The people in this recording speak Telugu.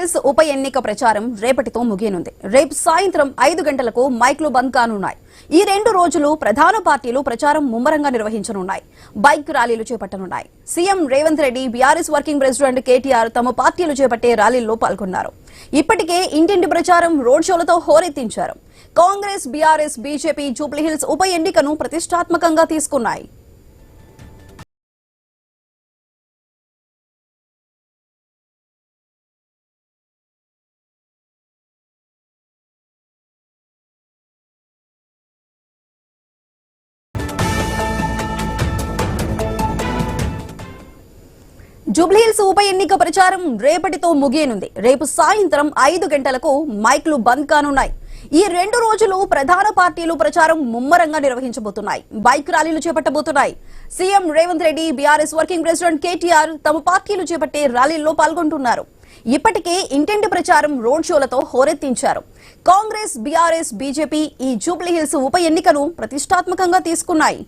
జూబ్లీహిల్స్ ఉప ఎన్నిక ప్రచారం రేపటితో ముగియనుంది. రేపు సాయంత్రం 5 గంటలకు మైక్లు బంద్ కానున్నాయి. ఈ 2 రోజులు ప్రధాన పార్టీలు ప్రచారం ముమ్మరంగా నిర్వహించనున్నాయి. బైక్ ర్యాలీలు చేపట్టనున్నాయి. CM Revanth Reddy, BRS working president KTR తమ పార్టీలు చేపట్టే ర్యాలీల్లో పాల్గొన్నారు. ఇప్పటికే ఇంటింటి ప్రచారం, road షోలతో హోరెత్తించారు. Congress, BRS, BJP Jubilee Hills ఉప ఎన్నికను ప్రతిష్టాత్మకంగా తీసుకున్నాయి. జూబ్లీహిల్స్ ఉప ఎన్నిక ప్రచారం రేపటితో ముగియనుంది. రేపు సాయంత్రం 5 గంటలకు మైక్లు బంద్ కానున్నాయి. ఈ 2 రోజులు ప్రధాన పార్టీలు ప్రచారం ముమ్మరంగా నిర్వహించబోతున్నాయి. బైక్ ర్యాలీలు చేపట్టబోతున్నాయి. CM Revanth Reddy, BRS working president KTR తమ పార్టీలు చేపట్టే ర్యాలీల్లో పాల్గొంటున్నారు. ఇప్పటికే ఇంటింటి ప్రచారం, రోడ్ షోలతో హోరెత్తించారు. కాంగ్రెస్, బీఆర్ఎస్, బీజేపీ ఈ జూబ్లీహిల్స్ ఉప ఎన్నికను ప్రతిష్టాత్మకంగా తీసుకున్నాయి.